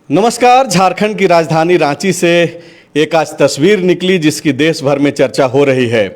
नमस्कार। झारखंड की राजधानी रांची से एक आज तस्वीर निकली जिसकी देश भर में चर्चा हो रही है।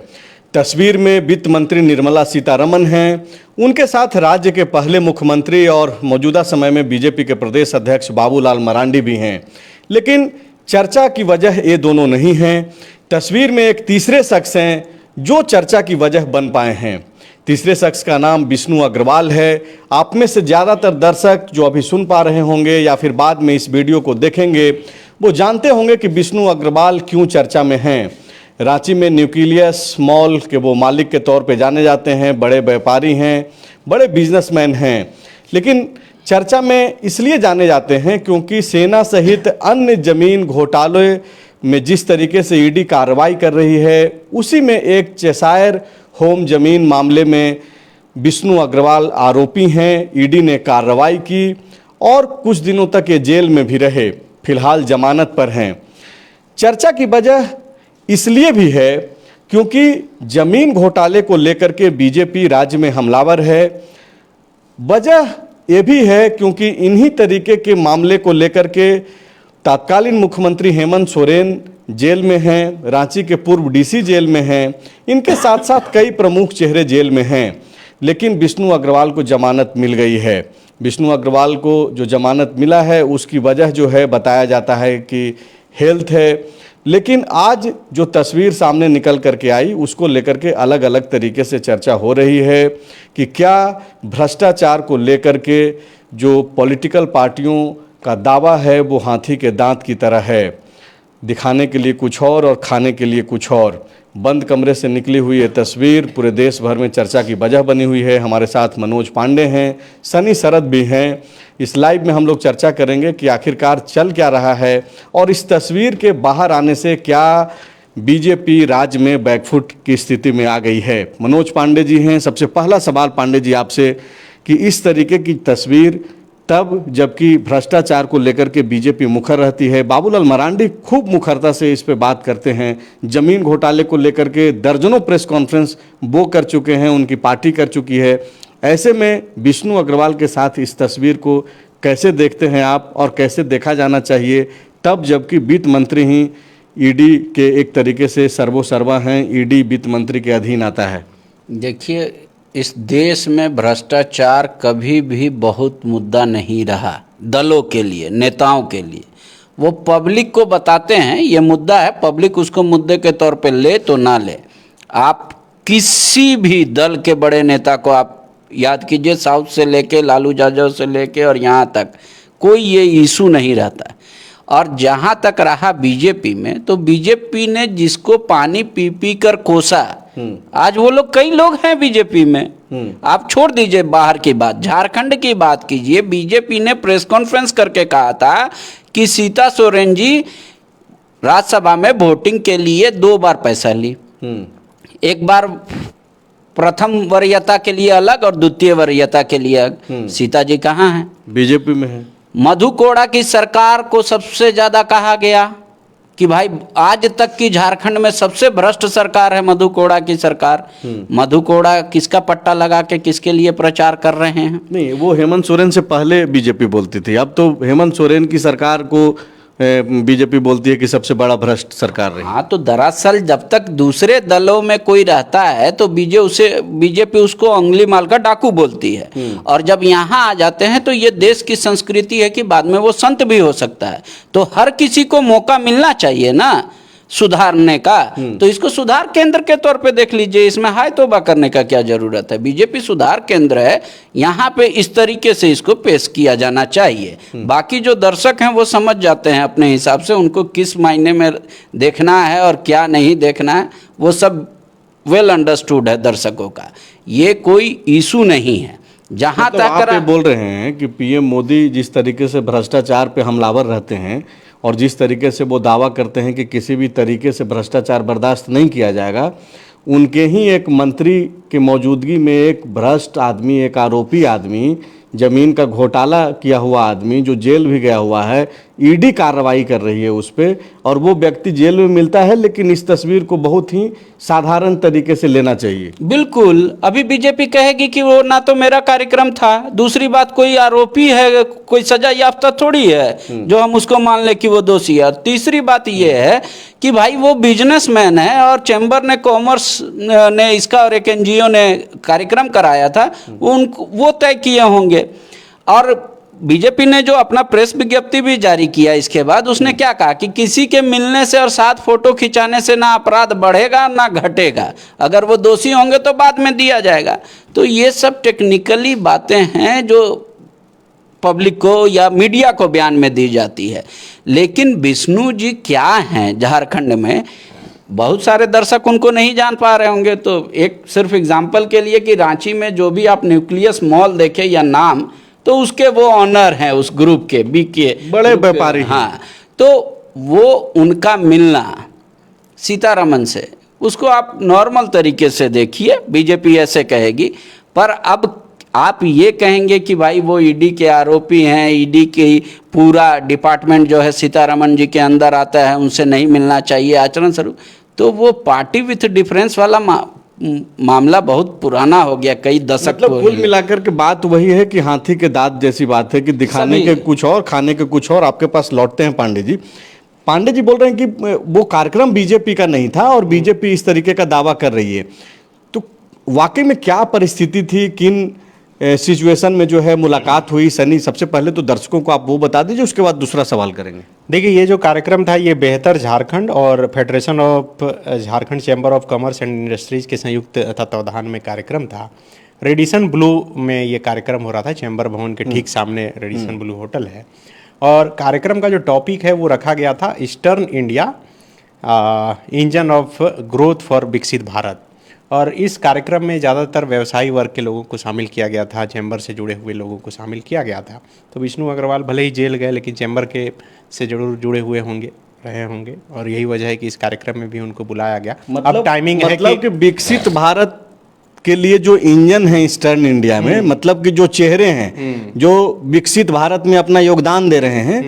तस्वीर में वित्त मंत्री निर्मला सीतारमण हैं, उनके साथ राज्य के पहले मुख्यमंत्री और मौजूदा समय में बीजेपी के प्रदेश अध्यक्ष बाबूलाल मरांडी भी हैं। लेकिन चर्चा की वजह ये दोनों नहीं हैं। तस्वीर में एक तीसरे शख्स हैं जो चर्चा की वजह बन पाए हैं। तीसरे शख्स का नाम विष्णु अग्रवाल है। आप में से ज़्यादातर दर्शक जो अभी सुन पा रहे होंगे या फिर बाद में इस वीडियो को देखेंगे वो जानते होंगे कि विष्णु अग्रवाल क्यों चर्चा में हैं। रांची में न्यूक्लियस मॉल के वो मालिक के तौर पे जाने जाते हैं, बड़े व्यापारी हैं, बड़े बिजनेसमैन हैं। लेकिन चर्चा में इसलिए जाने जाते हैं क्योंकि सेना सहित अन्य जमीन घोटाले में जिस तरीके से ईडी कार्रवाई कर रही है उसी में एक चेसायर होम जमीन मामले में विष्णु अग्रवाल आरोपी हैं। ईडी ने कार्रवाई की और कुछ दिनों तक ये जेल में भी रहे, फिलहाल जमानत पर हैं। चर्चा की वजह इसलिए भी है क्योंकि जमीन घोटाले को लेकर के बीजेपी राज्य में हमलावर है। वजह ये भी है क्योंकि इन्हीं तरीके के मामले को लेकर के तत्कालीन मुख्यमंत्री हेमंत सोरेन जेल में हैं, रांची के पूर्व डीसी जेल में हैं, इनके साथ साथ कई प्रमुख चेहरे जेल में हैं। लेकिन विष्णु अग्रवाल को जमानत मिल गई है। विष्णु अग्रवाल को जो जमानत मिला है उसकी वजह जो है बताया जाता है कि हेल्थ है। लेकिन आज जो तस्वीर सामने निकल करके आई उसको लेकर के अलग अलग तरीके से चर्चा हो रही है कि क्या भ्रष्टाचार को लेकर के जो पॉलिटिकल पार्टियों का दावा है वो हाथी के दांत की तरह है, दिखाने के लिए कुछ और खाने के लिए कुछ और। बंद कमरे से निकली हुई ये तस्वीर पूरे देश भर में चर्चा की वजह बनी हुई है। हमारे साथ मनोज पांडे हैं, सनी शरद भी हैं। इस लाइव में हम लोग चर्चा करेंगे कि आखिरकार चल क्या रहा है और इस तस्वीर के बाहर आने से क्या बीजेपी राज्य में बैकफुट की स्थिति में आ गई है। मनोज पांडे जी हैं। सबसे पहला सवाल पांडे जी आपसे कि इस तरीके की तस्वीर तब जबकि भ्रष्टाचार को लेकर के बीजेपी मुखर रहती है, बाबूलाल मरांडी खूब मुखरता से इस पे बात करते हैं, जमीन घोटाले को लेकर के दर्जनों प्रेस कॉन्फ्रेंस वो कर चुके हैं, उनकी पार्टी कर चुकी है। ऐसे में विष्णु अग्रवाल के साथ इस तस्वीर को कैसे देखते हैं आप और कैसे देखा जाना चाहिए तब जबकि वित्त मंत्री ही ईडी के एक तरीके से सर्वोसर्वा हैं, ईडी वित्त मंत्री के अधीन आता है। देखिए, इस देश में भ्रष्टाचार कभी भी बहुत मुद्दा नहीं रहा दलों के लिए, नेताओं के लिए। वो पब्लिक को बताते हैं ये मुद्दा है, पब्लिक उसको मुद्दे के तौर पे ले तो ना ले। आप किसी भी दल के बड़े नेता को आप याद कीजिए, साउथ से लेके लालू यादव से लेके और यहाँ तक कोई ये इशू नहीं रहता। और जहाँ तक रहा बीजेपी में, तो बीजेपी ने जिसको पानी पी पी कर कोसा, आज वो लोग कई लोग हैं बीजेपी में। आप छोड़ दीजिए बाहर की बात, झारखंड की बात कीजिए। बीजेपी ने प्रेस कॉन्फ्रेंस करके कहा था कि सीता सोरेन जी राज्यसभा में वोटिंग के लिए 2 बार पैसा ली। एक बार प्रथम वरीयता के लिए अलग और द्वितीय वरीयता के लिए अलग। सीता जी कहाँ हैं? बीजेपी में है। मधु कोड़ा की सरकार को सबसे ज्यादा कहा गया कि भाई आज तक की झारखंड में सबसे भ्रष्ट सरकार है मधु कोड़ा की सरकार। मधु कोड़ा किसका पट्टा लगा के किसके लिए प्रचार कर रहे हैं? नहीं, वो हेमंत सोरेन से पहले बीजेपी बोलती थी, अब तो हेमंत सोरेन की सरकार को बीजेपी बोलती है कि सबसे बड़ा भ्रष्ट सरकार रही। हाँ, तो दरअसल जब तक दूसरे दलों में कोई रहता है तो बीजेपी उसको अंगुली माल का डाकू बोलती है। और जब यहाँ आ जाते हैं तो ये देश की संस्कृति है कि बाद में वो संत भी हो सकता है। तो हर किसी को मौका मिलना चाहिए ना सुधारने का। तो इसको सुधार केंद्र के तौर पे देख लीजिए, इसमें हाय तौबा करने का क्या जरूरत है। बीजेपी सुधार केंद्र है, यहाँ पे इस तरीके से इसको पेश किया जाना चाहिए। बाकी जो दर्शक हैं वो समझ जाते हैं अपने हिसाब से, उनको किस मायने में देखना है और क्या नहीं देखना है वो सब वेल अंडरस्टूड है दर्शकों का। ये कोई इशू नहीं है। जहाँ तक आप ये बोल रहे हैं कि पीएम मोदी जिस तरीके से भ्रष्टाचार पे हमलावर रहते हैं और जिस तरीके से वो दावा करते हैं कि किसी भी तरीके से भ्रष्टाचार बर्दाश्त नहीं किया जाएगा, उनके ही एक मंत्री के मौजूदगी में एक भ्रष्ट आदमी, एक आरोपी आदमी, जमीन का घोटाला किया हुआ आदमी जो जेल भी गया हुआ है, ईडी कार्रवाई कर रही है उस पर और वो व्यक्ति जेल में मिलता है, लेकिन इस तस्वीर को बहुत ही साधारण तरीके से लेना चाहिए। बिल्कुल, अभी बीजेपी कहेगी कि वो ना तो मेरा कार्यक्रम था, दूसरी बात कोई आरोपी है, कोई सजा याफ्ता थोड़ी है जो हम उसको मान ले कि वो दोषी है। तीसरी बात ये है कि भाई वो बिजनेसमैन है और चैम्बर ने, कॉमर्स ने इसका और एक एनजीओ ने कार्यक्रम कराया था, वो तय किए होंगे। और बीजेपी ने जो अपना प्रेस विज्ञप्ति भी जारी किया इसके बाद, उसने क्या कहा कि किसी के मिलने से और साथ फोटो खिंचाने से ना अपराध बढ़ेगा ना घटेगा, अगर वो दोषी होंगे तो बाद में दिया जाएगा। तो ये सब टेक्निकली बातें हैं जो पब्लिक को या मीडिया को बयान में दी जाती है। लेकिन विष्णु जी क्या हैं झारखंड में, बहुत सारे दर्शक उनको नहीं जान पा रहे होंगे। तो एक सिर्फ एग्जाम्पल के लिए कि रांची में जो भी आप न्यूक्लियस मॉल देखे या नाम, तो उसके वो ऑनर हैं उस ग्रुप के, बीके बड़े व्यापारी। हाँ, तो वो उनका मिलना सीतारमन से, उसको आप नॉर्मल तरीके से देखिए, बीजेपी ऐसे कहेगी। पर अब आप ये कहेंगे कि भाई वो ईडी के आरोपी हैं, ईडी के पूरा डिपार्टमेंट जो है सीतारमन जी के अंदर आता है, उनसे नहीं मिलना चाहिए आचरण स्वरूप, तो वो पार्टी विथ डिफरेंस वाला मामला बहुत पुराना हो गया, कई दशक। मतलब कुल मिलाकर के बात वही है कि हाथी के दांत जैसी बात है कि दिखाने के कुछ और, खाने के कुछ और। आपके पास लौटते हैं पांडे जी। पांडे जी बोल रहे हैं कि वो कार्यक्रम बीजेपी का नहीं था और बीजेपी इस तरीके का दावा कर रही है। तो वाकई में क्या परिस्थिति थी, किन सिचुएशन में जो है मुलाकात हुई? सनी, सबसे पहले तो दर्शकों को आप वो बता दीजिए, उसके बाद दूसरा सवाल करेंगे। देखिए, ये जो कार्यक्रम था ये बेहतर झारखंड और federation of Jharkhand chamber of commerce and industries के संयुक्त तत्वावधान में कार्यक्रम था। रेडिसन ब्लू में ये कार्यक्रम हो रहा था, चैम्बर भवन के ठीक सामने रेडिसन ब्लू होटल है। और कार्यक्रम का जो टॉपिक है वो रखा गया था eastern India engine of growth for विकसित भारत। और इस कार्यक्रम में ज़्यादातर व्यवसायी वर्ग के लोगों को शामिल किया गया था, चैम्बर से जुड़े हुए लोगों को शामिल किया गया था। तो विष्णु अग्रवाल भले ही जेल गए, लेकिन चैम्बर के से जरूर जुड़े हुए रहे होंगे और यही वजह है कि इस कार्यक्रम में भी उनको बुलाया गया। अब टाइमिंग है कि विकसित भारत के लिए जो इंजन है ईस्टर्न इंडिया में, मतलब कि जो चेहरे हैं जो विकसित भारत में अपना योगदान दे रहे हैं,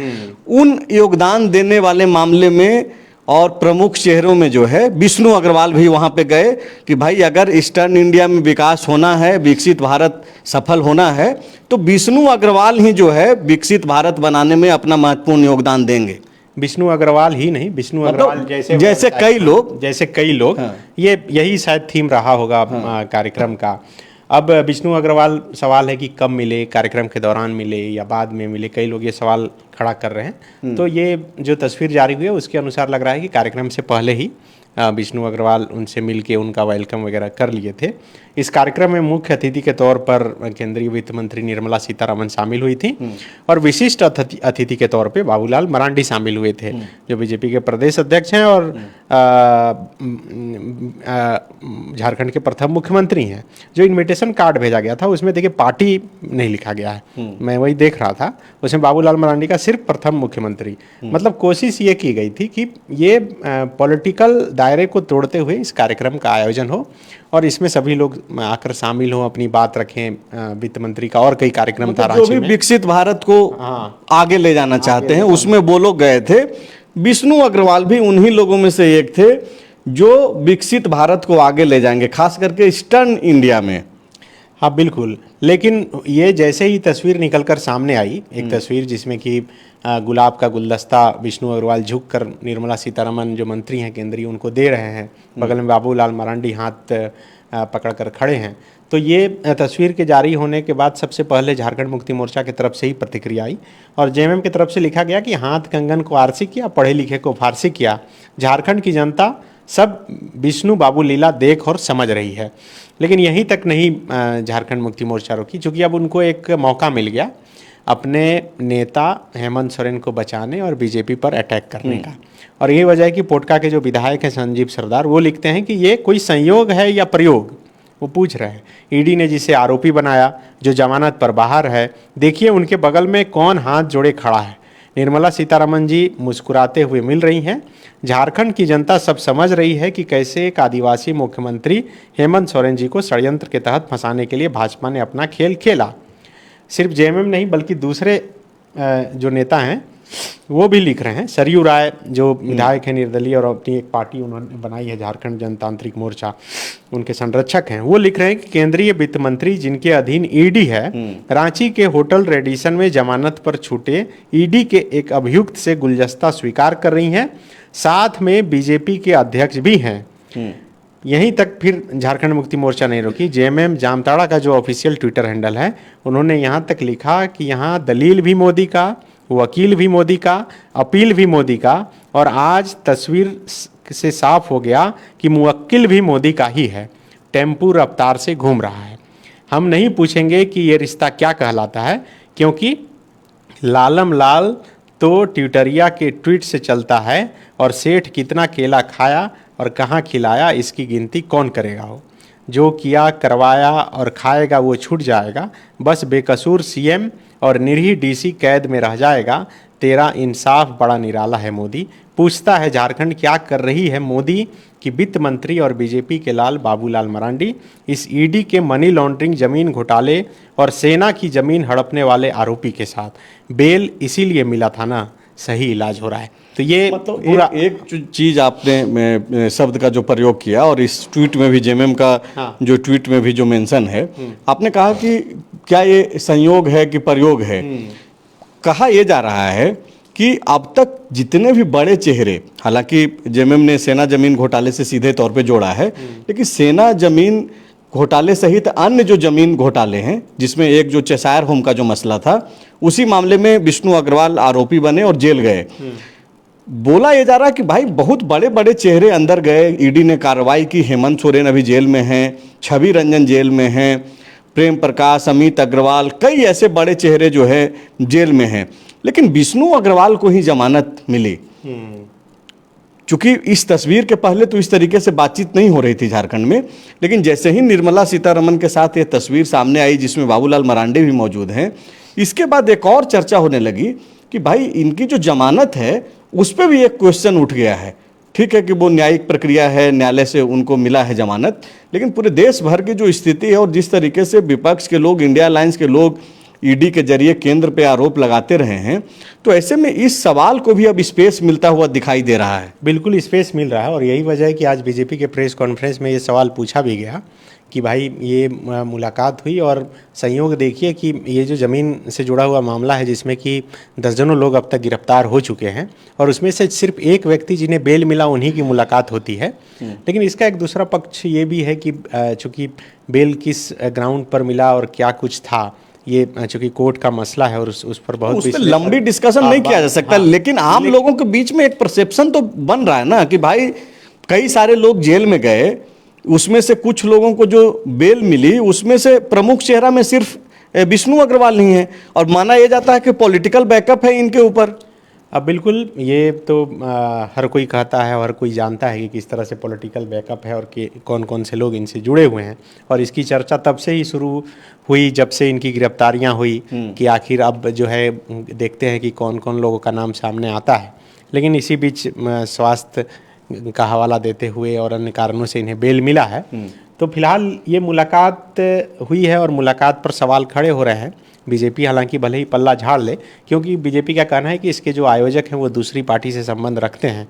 उन योगदान देने वाले मामले में और प्रमुख चेहरों में जो है विष्णु अग्रवाल भी वहां पे गए कि भाई अगर ईस्टर्न इंडिया में विकास होना है, विकसित भारत सफल होना है, तो विष्णु अग्रवाल ही जो है विकसित भारत बनाने में अपना महत्वपूर्ण योगदान देंगे। विष्णु अग्रवाल ही नहीं, विष्णु अग्रवाल जैसे कई लोग हाँ। ये यही शायद थीम रहा होगा कार्यक्रम का। अब विष्णु अग्रवाल, सवाल है कि कब मिले, कार्यक्रम के दौरान मिले या बाद में मिले, कई लोग ये सवाल खड़ा कर रहे हैं। तो ये जो तस्वीर जारी हुई है उसके अनुसार लग रहा है कि कार्यक्रम से पहले ही विष्णु अग्रवाल उनसे मिल के उनका वेलकम वगैरह कर लिए थे। इस कार्यक्रम में मुख्य अतिथि के तौर पर केंद्रीय वित्त मंत्री निर्मला सीतारमन शामिल हुई थी और विशिष्ट अतिथि के तौर पे बाबूलाल मरांडी शामिल हुए थे, जो बीजेपी के प्रदेश अध्यक्ष हैं और झारखंड के प्रथम मुख्यमंत्री हैं। जो इन्विटेशन कार्ड भेजा गया था उसमें देखिए पार्टी नहीं लिखा गया है, मैं वही देख रहा था, उसमें बाबूलाल मरांडी का सिर्फ प्रथम मुख्यमंत्री। मतलब कोशिश ये की गई थी कि ये पॉलिटिकल दायरे को तोड़ते हुए इस कार्यक्रम का आयोजन हो और इसमें सभी लोग आकर शामिल हों, अपनी बात रखें। वित्त मंत्री का और कई कार्यक्रम था रांची में, जो भी विकसित भारत को आगे ले जाना चाहते हैं, उसमें वो लोग गए थे। विष्णु अग्रवाल भी उन्हीं लोगों में से एक थे जो विकसित भारत को आगे ले जाएंगे, खास करके ईस्टर्न इंडिया में। हाँ बिल्कुल, लेकिन ये जैसे ही तस्वीर निकलकर सामने आई, एक तस्वीर जिसमें कि गुलाब का गुलदस्ता विष्णु अग्रवाल झुककर निर्मला सीतारमन जो मंत्री हैं केंद्रीय उनको दे रहे हैं, बगल में बाबूलाल मरांडी हाथ पकड़कर खड़े हैं। तो ये तस्वीर के जारी होने के बाद सबसे पहले झारखंड मुक्ति मोर्चा की तरफ से ही प्रतिक्रिया आई और जेएमएम की तरफ से लिखा गया कि हाथ कंगन को आरसी किया, पढ़े लिखे को फारसी किया। झारखंड की जनता सब विष्णु बाबू लीला देख और समझ रही है। लेकिन यहीं तक नहीं झारखंड मुक्ति मोर्चा रोकी, चूँकि अब उनको एक मौका मिल गया अपने नेता हेमंत सोरेन को बचाने और बीजेपी पर अटैक करने का। और यही वजह है कि पोटका के जो विधायक हैं संजीव सरदार, वो लिखते हैं कि ये कोई संयोग है या प्रयोग। वो पूछ रहे हैं ईडी ने जिसे आरोपी बनाया, जो जमानत पर बाहर है, देखिए उनके बगल में कौन हाथ जोड़े खड़ा है। निर्मला सीतारमन जी मुस्कुराते हुए मिल रही हैं। झारखंड की जनता सब समझ रही है कि कैसे एक आदिवासी मुख्यमंत्री हेमंत सोरेन जी को षड्यंत्र के तहत फंसाने के लिए भाजपा ने अपना खेल खेला। सिर्फ जेएमएम नहीं बल्कि दूसरे जो नेता हैं वो भी लिख रहे हैं। सरयू राय जो विधायक है निर्दलीय और अपनी एक पार्टी उन्होंने बनाई है झारखंड जनतांत्रिक मोर्चा, उनके संरक्षक हैं, वो लिख रहे हैं कि केंद्रीय वित्त मंत्री जिनके अधीन ईडी है, रांची के होटल रेडिसन में जमानत पर छूटे ईडी के एक अभियुक्त से गुलदस्ता स्वीकार कर रही हैं, साथ में बीजेपी के अध्यक्ष भी हैं। यहीं तक फिर झारखंड मुक्ति मोर्चा नहीं रुकी। जेएमएम जामताड़ा का जो ऑफिशियल ट्विटर हैंडल है, उन्होंने यहाँ तक लिखा कि यहाँ दलील भी मोदी का, वकील भी मोदी का, अपील भी मोदी का, और आज तस्वीर से साफ हो गया कि मुवक्किल भी मोदी का ही है, टेम्पू रफ्तार से घूम रहा है। हम नहीं पूछेंगे कि ये रिश्ता क्या कहलाता है, क्योंकि लालम लाल तो ट्विटरिया के ट्वीट से चलता है, और सेठ कितना केला खाया और कहाँ खिलाया इसकी गिनती कौन करेगा। हो जो किया करवाया और खाएगा वो छूट जाएगा, बस बेकसूर सीएम और निरीह डीसी कैद में रह जाएगा, तेरा इंसाफ बड़ा निराला है मोदी। पूछता है झारखंड क्या कर रही है मोदी कि वित्त मंत्री और बीजेपी के लाल बाबूलाल मरांडी इस ईडी के मनी लॉन्ड्रिंग, जमीन घोटाले और सेना की जमीन हड़पने वाले आरोपी के साथ बेल इसीलिए मिला था ना, सही इलाज हो रहा है। तो ये मतलब पूरा एक चीज आपने शब्द का जो प्रयोग किया, और इस ट्वीट में भी जेएमएम का जो ट्वीट में भी जो मेंशन है, आपने कहा कि क्या ये संयोग है कि प्रयोग है। कहा यह जा रहा है कि अब तक जितने भी बड़े चेहरे, हालांकि जेएमएम ने सेना जमीन घोटाले से सीधे तौर पे जोड़ा है, लेकिन सेना जमीन घोटाले सहित अन्य जो जमीन घोटाले हैं, जिसमें एक जो चेसायर होम का जो मसला था, उसी मामले में विष्णु अग्रवाल आरोपी बने और जेल गए। बोला यह जा रहा है कि भाई बहुत बड़े बड़े चेहरे अंदर गए, ईडी ने कार्रवाई की, हेमंत सोरेन अभी जेल में हैं, छवि रंजन जेल में हैं, प्रेम प्रकाश, अमित अग्रवाल, कई ऐसे बड़े चेहरे जो है जेल में हैं, लेकिन विष्णु अग्रवाल को ही जमानत मिली। चूंकि इस तस्वीर के पहले तो इस तरीके से बातचीत नहीं हो रही थी झारखंड में, लेकिन जैसे ही निर्मला सीतारमण के साथ ये तस्वीर सामने आई जिसमें बाबूलाल मरांडी भी मौजूद हैं, इसके बाद एक और चर्चा होने लगी कि भाई इनकी जो जमानत है उस पर भी एक क्वेश्चन उठ गया है। ठीक है कि वो न्यायिक प्रक्रिया है, न्यायालय से उनको मिला है जमानत, लेकिन पूरे देश भर की जो स्थिति है और जिस तरीके से विपक्ष के लोग, इंडिया अलायंस के लोग ईडी के जरिए केंद्र पे आरोप लगाते रहे हैं, तो ऐसे में इस सवाल को भी अब स्पेस मिलता हुआ दिखाई दे रहा है। बिल्कुल स्पेस मिल रहा है, और यही वजह है कि आज बीजेपी के प्रेस कॉन्फ्रेंस में ये सवाल पूछा भी गया कि भाई ये मुलाकात हुई, और संयोग देखिए कि ये जो ज़मीन से जुड़ा हुआ मामला है जिसमें कि दर्जनों लोग अब तक गिरफ्तार हो चुके हैं, और उसमें से सिर्फ एक व्यक्ति जिन्हें बेल मिला उन्हीं की मुलाकात होती है। लेकिन इसका एक दूसरा पक्ष ये भी है कि चूँकि बेल किस ग्राउंड पर मिला और क्या कुछ था, ये चूंकि कोर्ट का मसला है और उस पर बहुत उस पर लंबी डिस्कशन नहीं किया जा सकता, लेकिन आम लोगों के बीच में एक परसेप्शन तो बन रहा है ना कि भाई कई सारे लोग जेल में गए, उसमें से कुछ लोगों को जो बेल मिली उसमें से प्रमुख चेहरा में सिर्फ विष्णु अग्रवाल नहीं है, और माना यह जाता है कि पॉलिटिकल बैकअप है इनके ऊपर। अब बिल्कुल ये तो हर कोई कहता है और हर कोई जानता है कि किस तरह से पॉलिटिकल बैकअप है और कि कौन कौन से लोग इनसे जुड़े हुए हैं, और इसकी चर्चा तब से ही शुरू हुई जब से इनकी गिरफ्तारियां हुई कि आखिर अब जो है देखते हैं कि कौन कौन लोगों का नाम सामने आता है। लेकिन इसी बीच स्वास्थ्य का हवाला देते हुए और अन्य कारणों से इन्हें बेल मिला है। तो फिलहाल ये मुलाकात हुई है और मुलाकात पर सवाल खड़े हो रहे हैं। बीजेपी हालांकि भले ही पल्ला झाड़ ले, क्योंकि बीजेपी का कहना है कि इसके जो आयोजक हैं वो दूसरी पार्टी से संबंध रखते हैं,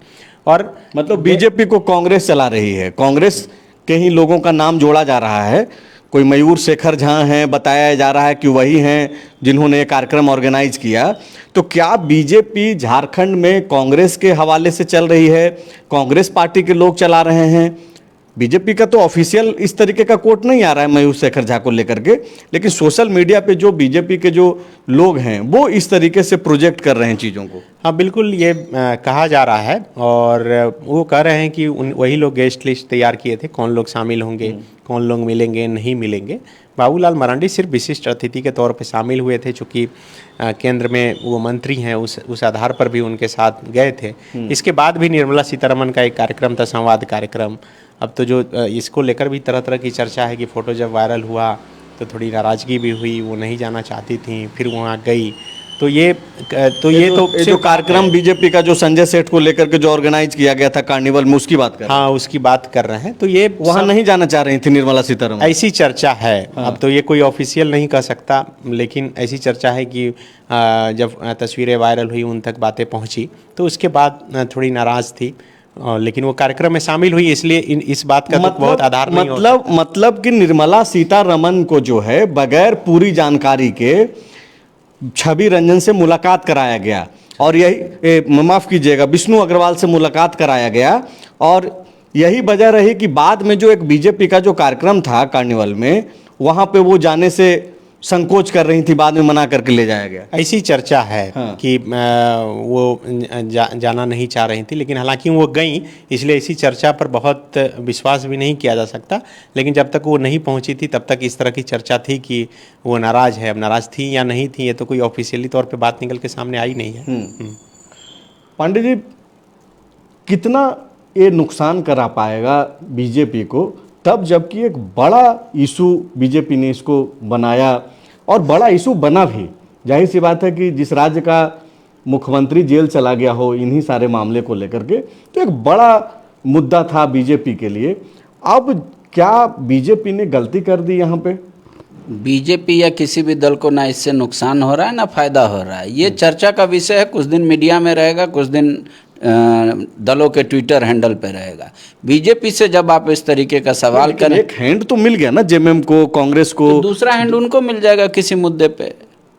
और मतलब बीजेपी को कांग्रेस चला रही है, कांग्रेस के ही लोगों का नाम जोड़ा जा रहा है। कोई मयूर शेखर झा हैं, बताया जा रहा है कि वही हैं जिन्होंने ये कार्यक्रम ऑर्गेनाइज किया। तो क्या बीजेपी झारखंड में कांग्रेस के हवाले से चल रही है, कांग्रेस पार्टी के लोग चला रहे हैं? बीजेपी का तो ऑफिशियल इस तरीके का कोट नहीं आ रहा है मयूर शेखर झा को लेकर के, लेकिन सोशल मीडिया पे जो बीजेपी के जो लोग हैं वो इस तरीके से प्रोजेक्ट कर रहे हैं चीज़ों को। हाँ बिल्कुल, ये कहा जा रहा है, और वो कह रहे हैं कि वही लोग गेस्ट लिस्ट तैयार किए थे, कौन लोग शामिल होंगे, कौन लोग मिलेंगे नहीं मिलेंगे। बाबूलाल मरांडी सिर्फ विशिष्ट अतिथि के तौर पे शामिल हुए थे, चूँकि केंद्र में वो मंत्री हैं, उस आधार पर भी उनके साथ गए थे। इसके बाद भी निर्मला सीतारमण का एक कार्यक्रम था, संवाद कार्यक्रम। अब तो जो इसको लेकर भी तरह तरह की चर्चा है कि फ़ोटो जब वायरल हुआ तो थोड़ी नाराज़गी भी हुई, वो नहीं जाना चाहती थी, फिर वहाँ गई, तो ये जो कार्यक्रम बीजेपी का जो संजय सेठ को लेकर के जो ऑर्गेनाइज किया गया था कार्निवल में, उसकी बात कर रहे हैं। हाँ, उसकी बात कर रहे हैं। तो ये वहां नहीं जाना चाह रही थी निर्मला सीतारमण, ऐसी चर्चा है। अब तो ये कोई ऑफिशियल नहीं कह सकता, लेकिन ऐसी चर्चा है कि जब तस्वीरें वायरल हुई, उन तक बातें पहुंची, तो उसके बाद थोड़ी नाराज थी, लेकिन वो कार्यक्रम में शामिल हुई, इसलिए इस बात का तो बहुत आधार नहीं हो सकता। मतलब कि निर्मला सीतारमण को जो है बगैर पूरी जानकारी के छवि रंजन से मुलाकात कराया गया, और यही माफ़ कीजिएगा विष्णु अग्रवाल से मुलाकात कराया गया, और यही वजह रही कि बाद में जो एक बीजेपी का जो कार्यक्रम था कार्निवल में, वहाँ पे वो जाने से संकोच कर रही थी, बाद में मना करके ले जाया गया। ऐसी चर्चा है हाँ। कि वो जाना नहीं चाह रही थी, लेकिन हालांकि वो गई, इसलिए इसी चर्चा पर बहुत विश्वास भी नहीं किया जा सकता। लेकिन जब तक वो नहीं पहुंची थी तब तक इस तरह की चर्चा थी कि वो नाराज़ है। अब नाराज़ थी या नहीं थी, ये तो कोई ऑफिशियली तौर पे बात निकल के सामने आई नहीं है। पांडे जी, कितना ये नुकसान करा पाएगा बीजेपी को, तब जबकि एक बड़ा इशू बीजेपी ने इसको बनाया, और बड़ा इशू बना भी। जाहिर सी बात है कि जिस राज्य का मुख्यमंत्री जेल चला गया हो इन्हीं सारे मामले को लेकर के, तो एक बड़ा मुद्दा था बीजेपी के लिए। अब क्या बीजेपी ने गलती कर दी यहाँ पे? बीजेपी या किसी भी दल को ना इससे नुकसान हो रहा है ना फायदा हो रहा है, ये चर्चा का विषय है। कुछ दिन मीडिया में रहेगा, कुछ दिन दलों के ट्विटर हैंडल पे रहेगा। बीजेपी से जब आप इस तरीके का सवाल करें, एक हैंड तो मिल गया ना जेएमएम को, कांग्रेस को, तो दूसरा हैंड उनको मिल जाएगा किसी मुद्दे पे।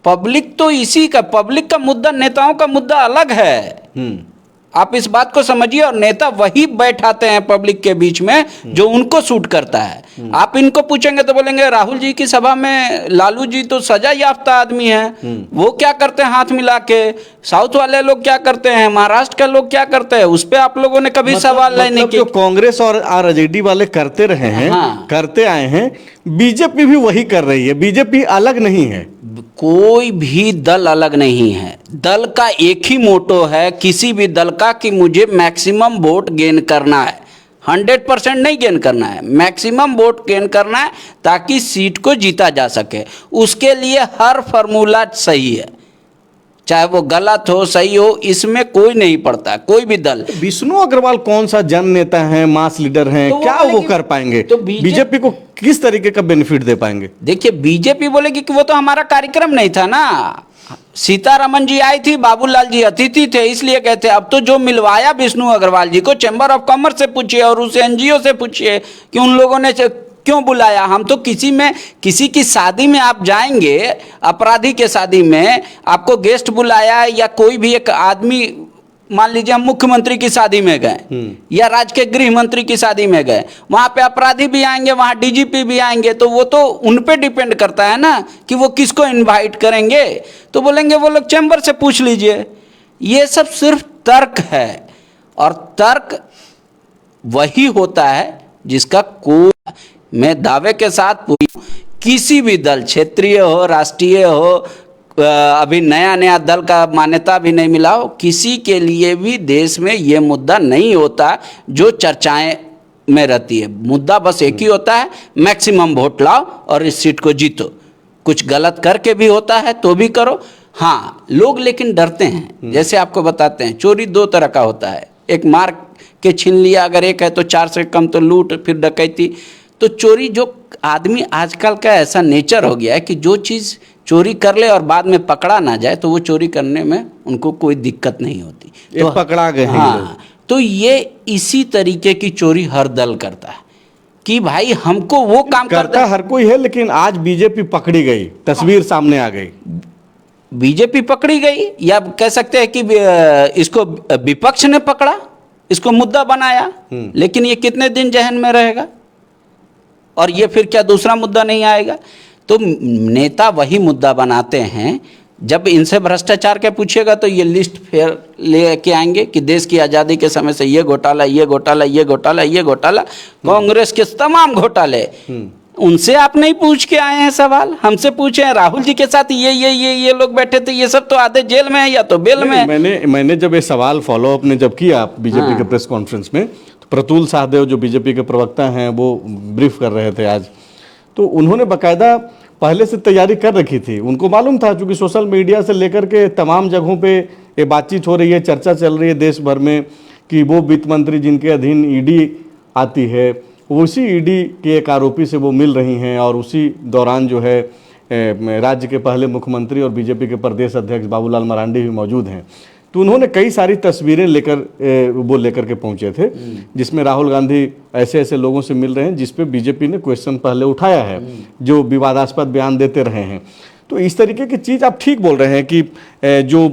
पब्लिक तो इसी का, पब्लिक का मुद्दा, नेताओं का मुद्दा अलग है। आप इस बात को समझिए, और नेता वही बैठाते हैं पब्लिक के बीच में जो उनको सूट करता है। आप इनको पूछेंगे तो बोलेंगे राहुल जी की सभा में लालू जी तो सजा याफ्ता आदमी हैं, वो क्या करते हैं हाथ मिला के, साउथ वाले लोग क्या करते हैं, महाराष्ट्र के लोग क्या करते हैं, उस पर आप लोगों ने कभी सवाल नहीं किया। जो कांग्रेस और आरजेडी वाले करते रहे हैं, हाँ। करते आए हैं, बीजेपी भी वही कर रही है। बीजेपी अलग नहीं है, कोई भी दल अलग नहीं है। दल का एक ही मोटो है, किसी भी दल का, कि मुझे मैक्सिमम वोट गेन करना है। 100% नहीं गेन करना है, मैक्सिमम वोट गेन करना है, ताकि सीट को जीता जा सके। उसके लिए हर फार्मूला सही है, चाहे वो गलत हो सही हो, इसमें कोई नहीं पड़ता, कोई भी दल। विष्णु अग्रवाल कौन सा जन नेता है, मास लीडर हैं, तो क्या वो कर पाएंगे? तो बीजेपी को किस तरीके का बेनिफिट दे पाएंगे? देखिए, बीजेपी बोलेगी कि वो तो हमारा कार्यक्रम नहीं था ना, सीतारमण जी आई थी, बाबूलाल जी अतिथि थे, इसलिए कहते। अब तो जो मिलवाया विष्णु अग्रवाल जी को, चैम्बर ऑफ कॉमर्स से पूछिए और उस एनजीओ से पूछिए कि उन लोगों ने क्यों बुलाया। हम तो किसी की शादी में आप जाएंगे, अपराधी के शादी में आपको गेस्ट बुलाया, या कोई भी एक आदमी, मान लीजिए हम मुख्यमंत्री की शादी में गए या राज्य के गृह मंत्री की शादी में गए, वहां पे अपराधी भी आएंगे, वहां डीजीपी भी आएंगे, तो वो तो उन पे डिपेंड करता है ना कि वो किसको इनवाइट करेंगे। तो बोलेंगे वो लोग चैम्बर से पूछ लीजिए। ये सब सिर्फ तर्क है, और तर्क वही होता है जिसका कोई, मैं दावे के साथ किसी भी दल, क्षेत्रीय हो, राष्ट्रीय हो, अभी नया दल का मान्यता भी नहीं मिला हो, किसी के लिए भी देश में ये मुद्दा नहीं होता जो चर्चाएं में रहती है। मुद्दा बस एक ही होता है, मैक्सिमम वोट लाओ और इस सीट को जीतो। कुछ गलत करके भी होता है तो भी करो। हाँ, लोग लेकिन डरते हैं। जैसे आपको बताते हैं, चोरी दो तरह का होता है, एक मार के छीन लिया अगर एक है, तो 4 से कम तो लूट, फिर डकैती। तो चोरी, जो आदमी आजकल का ऐसा नेचर हो गया है कि जो चीज़ चोरी कर ले और बाद में पकड़ा ना जाए, तो वो चोरी करने में उनको कोई दिक्कत नहीं होती। तो पकड़ा गए हैं। हाँ, तो ये इसी तरीके की चोरी हर दल करता है कि भाई हमको वो काम करता हर कोई है, लेकिन आज बीजेपी पकड़ी गई, तस्वीर सामने आ गई। बीजेपी पकड़ी गई, या कह सकते हैं कि इसको विपक्ष ने पकड़ा, इसको मुद्दा बनाया, लेकिन ये कितने दिन जहन में रहेगा, और ये फिर क्या दूसरा मुद्दा नहीं आएगा? तो नेता वही मुद्दा बनाते हैं। जब इनसे भ्रष्टाचार के पूछिएगा तो ये लिस्ट फिर लेके आएंगे कि देश की आज़ादी के समय से ये घोटाला, ये घोटाला, ये घोटाला, ये घोटाला, कांग्रेस के तमाम घोटाले। उनसे आप नहीं पूछ के आए हैं सवाल, हमसे पूछे हैं। राहुल जी के साथ ये लोग बैठे थे, ये सब तो आधे जेल में है या तो बेल में है। मैंने जब ये सवाल फॉलो अप ने जब किया बीजेपी के प्रेस कॉन्फ्रेंस में, तो प्रतुल सहदेव जो बीजेपी के प्रवक्ता हैं वो ब्रीफ कर रहे थे आज, तो उन्होंने बाकायदा पहले से तैयारी कर रखी थी, उनको मालूम था, क्योंकि सोशल मीडिया से लेकर के तमाम जगहों पे ये बातचीत हो रही है, चर्चा चल रही है देश भर में कि वो वित्त मंत्री जिनके अधीन ईडी आती है, उसी ईडी के एक आरोपी से वो मिल रही हैं, और उसी दौरान जो है राज्य के पहले मुख्यमंत्री और बीजेपी के प्रदेश अध्यक्ष बाबूलाल मरांडी भी मौजूद हैं। तो उन्होंने कई सारी तस्वीरें लेकर के पहुंचे थे, जिसमें राहुल गांधी ऐसे ऐसे लोगों से मिल रहे हैं जिस पे बीजेपी ने क्वेश्चन पहले उठाया है, जो विवादास्पद बयान देते रहे हैं। तो इस तरीके की चीज़ आप ठीक बोल रहे हैं कि जो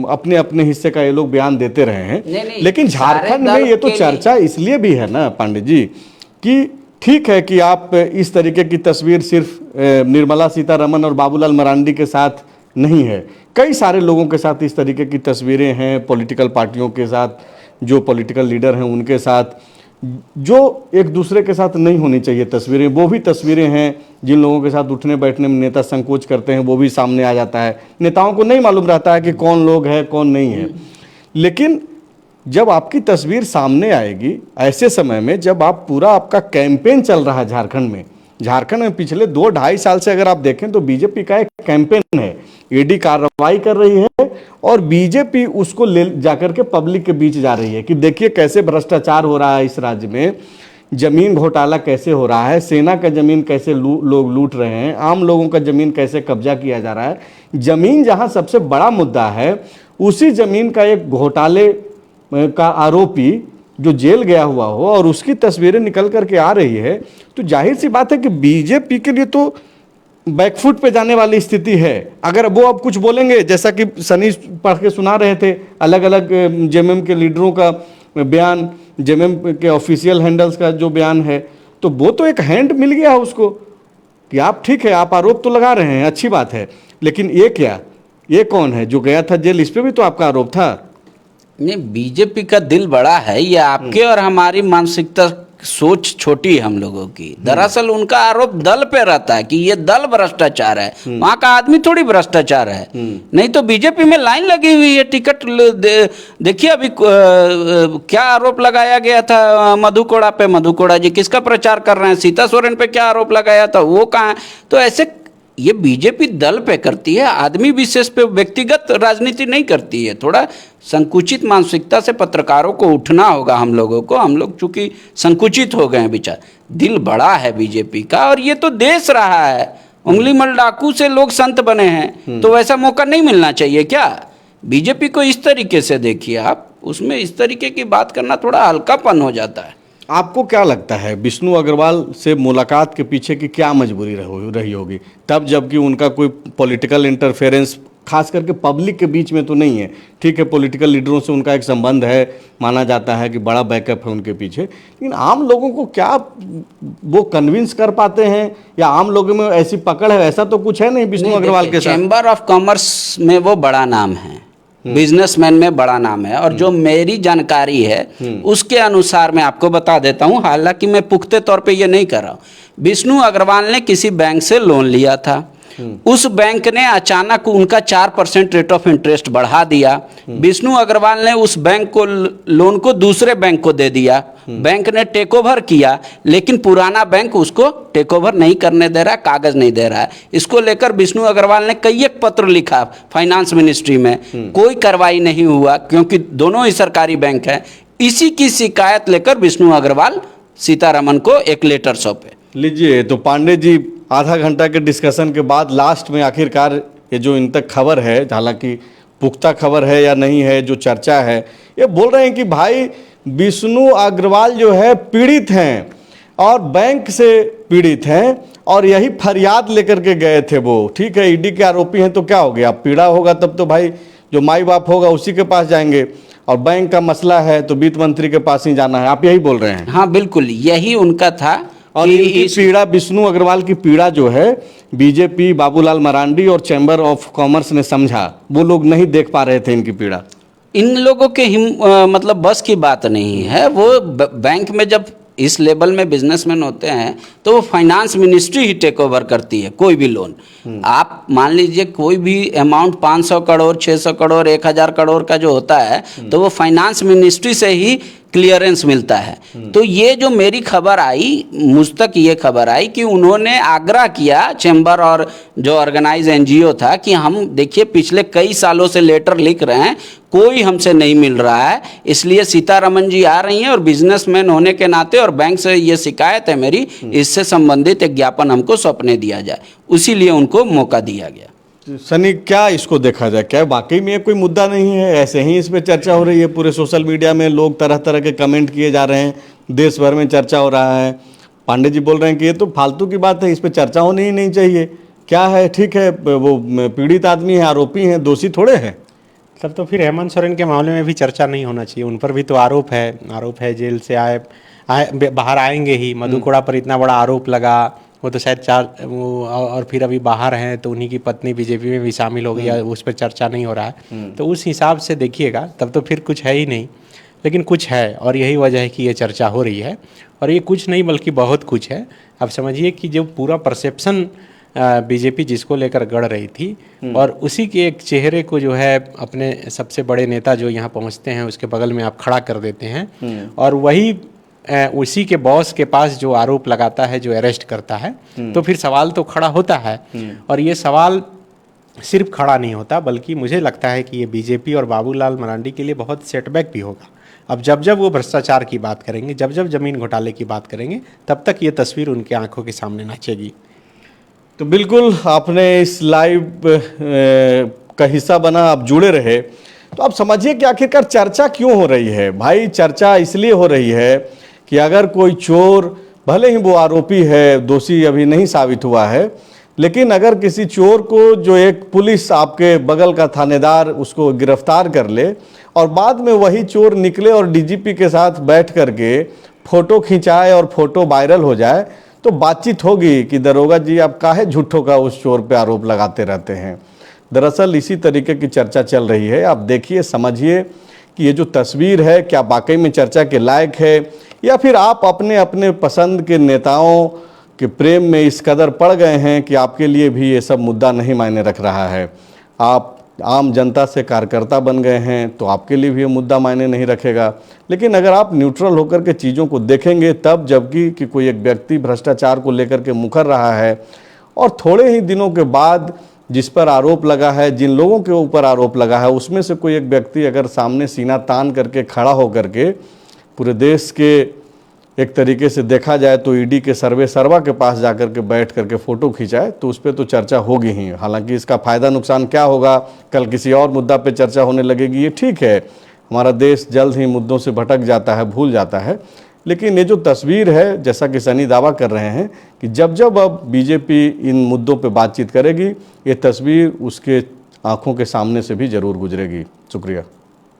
अपने अपने हिस्से का ये लोग बयान देते रहे हैं, लेकिन झारखंड में ये तो चर्चा इसलिए भी है ना पांडे जी कि ठीक है कि आप इस तरीके की तस्वीर सिर्फ निर्मला सीतारमण और बाबूलाल मरांडी के साथ नहीं है, कई सारे लोगों के साथ इस तरीके की तस्वीरें हैं, पॉलिटिकल पार्टियों के साथ, जो पॉलिटिकल लीडर हैं उनके साथ, जो एक दूसरे के साथ नहीं होनी चाहिए तस्वीरें, वो भी तस्वीरें हैं। जिन लोगों के साथ उठने बैठने में नेता संकोच करते हैं वो भी सामने आ जाता है। नेताओं को नहीं मालूम रहता है कि कौन लोग है कौन नहीं है, लेकिन जब आपकी तस्वीर सामने आएगी ऐसे समय में, जब आपका कैंपेन चल रहा है झारखंड में पिछले 2-2.5 साल से अगर आप देखें तो बीजेपी का एक कैंपेन है, ईडी कार्रवाई कर रही है और बीजेपी उसको ले जाकर के पब्लिक के बीच जा रही है कि देखिए कैसे भ्रष्टाचार हो रहा है इस राज्य में, जमीन घोटाला कैसे हो रहा है, सेना का जमीन कैसे लोग लूट रहे हैं, आम लोगों का जमीन कैसे कब्जा किया जा रहा है। जमीन जहां सबसे बड़ा मुद्दा है, उसी जमीन का एक घोटाले का आरोपी जो जेल गया हुआ हो और उसकी तस्वीरें निकल करके आ रही है, तो जाहिर सी बात है कि बीजेपी के लिए तो बैकफुट पे जाने वाली स्थिति है। अगर वो अब कुछ बोलेंगे, जैसा कि सनी पढ़ के सुना रहे थे, अलग अलग जेएमएम के लीडरों का बयान, जेएमएम के ऑफिशियल हैंडल्स का जो बयान है, तो वो तो एक हैंड मिल गया उसको कि आप ठीक है, आप आरोप तो लगा रहे हैं, अच्छी बात है, लेकिन ये क्या, ये कौन है जो गया था जेल, इस पर भी तो आपका आरोप था। नहीं, बीजेपी का दिल बड़ा है, ये आपके और हमारी मानसिकता सोच छोटी है हम लोगों की। दरअसल उनका आरोप दल पे रहता है कि ये दल भ्रष्टाचार है, वहां का आदमी थोड़ी भ्रष्टाचार है। नहीं तो बीजेपी में लाइन लगी हुई है टिकट देखिए अभी क्या आरोप लगाया गया था मधु कोड़ा पे, मधु कोड़ा जी किसका प्रचार कर रहे हैं, सीता सोरेन पे क्या आरोप लगाया था, वो कहाँ है। तो ऐसे ये बीजेपी दल पे करती है, आदमी विशेष पे व्यक्तिगत राजनीति नहीं करती है। थोड़ा संकुचित मानसिकता से पत्रकारों को उठना होगा हम लोगों को। हम लोग चूंकि संकुचित हो गए हैं विचार, दिल बड़ा है बीजेपी का और ये तो देश रहा है, उंगली मल डाकू से लोग संत बने हैं, तो वैसा मौका नहीं मिलना चाहिए क्या। बीजेपी को इस तरीके से देखिए आप, उसमें इस तरीके की बात करना थोड़ा हल्कापन हो जाता है। आपको क्या लगता है विष्णु अग्रवाल से मुलाकात के पीछे की क्या मजबूरी रही होगी, तब जबकि उनका कोई पॉलिटिकल इंटरफेरेंस खास करके पब्लिक के बीच में तो नहीं है। ठीक है, पॉलिटिकल लीडरों से उनका एक संबंध है, माना जाता है कि बड़ा बैकअप है उनके पीछे, लेकिन आम लोगों को क्या वो कन्विंस कर पाते हैं, या आम लोगों में ऐसी पकड़ है, ऐसा तो कुछ है नहीं विष्णु अग्रवाल के साथ। चैम्बर ऑफ कॉमर्स में वो बड़ा नाम है, बिजनेसमैन में बड़ा नाम है, और जो मेरी जानकारी है उसके अनुसार मैं आपको बता देता हूं, हालांकि मैं पुख्ते तौर पे ये नहीं कर रहा हूं। विष्णु अग्रवाल ने किसी बैंक से लोन लिया था, उस बैंक ने अचानक उनका 4% रेट ऑफ इंटरेस्ट बढ़ा दिया। विष्णु अग्रवाल ने उस बैंक को लोन को दूसरे बैंक को दे दिया, बैंक ने टेक ओवर किया, लेकिन पुराना बैंक उसको टेक ओवर नहीं करने दे रहा है, कागज नहीं दे रहा है। इसको लेकर विष्णु अग्रवाल ने कई एक पत्र लिखा फाइनेंस मिनिस्ट्री में, कोई कार्रवाई नहीं हुआ क्योंकि दोनों ही सरकारी बैंक हैं। इसी की शिकायत लेकर विष्णु अग्रवाल सीतारमण को एक लेटर सौंपे। लीजिए, तो पांडे जी आधा घंटा के डिस्कशन के बाद लास्ट में आखिरकार ये जो इन तक खबर है, हालांकि पुख्ता खबर है या नहीं है, जो चर्चा है, ये बोल रहे हैं कि भाई विष्णु अग्रवाल जो है पीड़ित हैं और बैंक से पीड़ित हैं और यही फरियाद लेकर के गए थे वो। ठीक है, ईडी के आरोपी हैं तो क्या हो गया, पीड़ा होगा तब तो भाई जो माई बाप होगा उसी के पास जाएंगे, और बैंक का मसला है तो वित्त मंत्री के पास ही जाना है, आप यही बोल रहे हैं। हाँ बिल्कुल, यही उनका था। और इनकी पीड़ा, विष्णु अग्रवाल की पीड़ा जो है बीजेपी, बाबूलाल मरांडी और चैम्बर ऑफ कॉमर्स ने समझा, वो लोग नहीं देख पा रहे थे इनकी पीड़ा। इन लोगों के मतलब बस की बात नहीं है। वो बैंक में जब इस लेवल में बिजनेसमैन होते हैं तो वो फाइनेंस मिनिस्ट्री ही टेक ओवर करती है कोई भी लोन। आप मान लीजिए कोई भी अमाउंट 500 करोड़, 600 करोड़, 1000 करोड़ का जो होता है तो वो फाइनेंस मिनिस्ट्री से ही क्लियरेंस मिलता है। तो ये जो मेरी खबर आई, मुझ तक ये खबर आई कि उन्होंने आग्रह किया चैम्बर और जो ऑर्गेनाइज एनजीओ था कि हम देखिए पिछले कई सालों से लेटर लिख रहे हैं, कोई हमसे नहीं मिल रहा है, इसलिए सीतारमन जी आ रही हैं और बिजनेसमैन होने के नाते और बैंक से ये शिकायत है मेरी, इससे संबंधित एक ज्ञापन हमको सौंपने दिया जाए। उसीलिए उनको मौका दिया गया। सनी, क्या इसको देखा जाए, क्या वाकई में ये कोई मुद्दा नहीं है? ऐसे ही इस पे चर्चा हो रही है, पूरे सोशल मीडिया में लोग तरह तरह के कमेंट किए जा रहे हैं, देश भर में चर्चा हो रहा है। पांडे जी बोल रहे हैं कि ये तो फालतू की बात है, इस पे चर्चा होनी ही नहीं चाहिए। क्या है, ठीक है, वो पीड़ित आदमी है, आरोपी हैं, दोषी थोड़े हैं। तब तो फिर हेमंत सोरेन के मामले में भी चर्चा नहीं होना चाहिए। उन पर भी तो आरोप है, जेल से आए बाहर आएंगे ही। मधु कोड़ा पर इतना बड़ा आरोप लगा, वो तो शायद और फिर अभी बाहर हैं, तो उन्हीं की पत्नी बीजेपी में भी शामिल हो गई, उस पर चर्चा नहीं हो रहा है। तो उस हिसाब से देखिएगा तब तो फिर कुछ है ही नहीं, लेकिन कुछ है और यही वजह है कि ये चर्चा हो रही है। और ये कुछ नहीं बल्कि बहुत कुछ है। अब समझिए कि जो पूरा परसेप्शन बीजेपी जिसको लेकर गढ़ रही थी, और उसी के एक चेहरे को जो है अपने सबसे बड़े नेता जो यहाँ पहुँचते हैं उसके बगल में आप खड़ा कर देते हैं, और वही उसी के बॉस के पास जो आरोप लगाता है, जो अरेस्ट करता है, तो फिर सवाल तो खड़ा होता है। और ये सवाल सिर्फ खड़ा नहीं होता, बल्कि मुझे लगता है कि ये बीजेपी और बाबूलाल मरांडी के लिए बहुत सेटबैक भी होगा। अब जब जब वो भ्रष्टाचार की बात करेंगे, जब जब जमीन घोटाले की बात करेंगे, तब तक ये तस्वीर उनकी आंखों के सामने नाचेगी। तो बिल्कुल आपने इस लाइव का हिस्सा बना, आप जुड़े रहे, तो आप समझिए कि आखिरकार चर्चा क्यों हो रही है। भाई, चर्चा इसलिए हो रही है कि अगर कोई चोर, भले ही वो आरोपी है, दोषी अभी नहीं साबित हुआ है, लेकिन अगर किसी चोर को जो एक पुलिस आपके बगल का थानेदार उसको गिरफ्तार कर ले और बाद में वही चोर निकले और डीजीपी के साथ बैठ करके फोटो खिंचाए और फोटो वायरल हो जाए, तो बातचीत होगी कि दरोगा जी आप काहे झूठों का उस चोर पे आरोप लगाते रहते हैं। दरअसल इसी तरीके की चर्चा चल रही है। आप देखिए, समझिए कि ये जो तस्वीर है क्या वाकई में चर्चा के लायक है, या फिर आप अपने अपने पसंद के नेताओं के प्रेम में इस कदर पड़ गए हैं कि आपके लिए भी ये सब मुद्दा नहीं मायने रख रहा है। आप आम जनता से कार्यकर्ता बन गए हैं तो आपके लिए भी ये मुद्दा मायने नहीं रखेगा। लेकिन अगर आप न्यूट्रल होकर के चीज़ों को देखेंगे तब, जबकि कि कोई एक व्यक्ति भ्रष्टाचार को लेकर के मुकर रहा है और थोड़े ही दिनों के बाद जिस पर आरोप लगा है, जिन लोगों के ऊपर आरोप लगा है, उसमें से कोई एक व्यक्ति अगर सामने सीना तान करके खड़ा होकर के पूरे देश के एक तरीके से देखा जाए तो ईडी के सर्वा के पास जाकर के बैठ करके फ़ोटो खिंचाए, तो उस पर तो चर्चा होगी ही। हालांकि इसका फ़ायदा नुकसान क्या होगा, कल किसी और मुद्दा पे चर्चा होने लगेगी, ये ठीक है। हमारा देश जल्द ही मुद्दों से भटक जाता है, भूल जाता है। लेकिन ये जो तस्वीर है, जैसा कि सनी दावा कर रहे हैं कि जब जब अब बीजेपी इन मुद्दों पे बातचीत करेगी, ये तस्वीर उसके आंखों के सामने से भी ज़रूर गुजरेगी। शुक्रिया।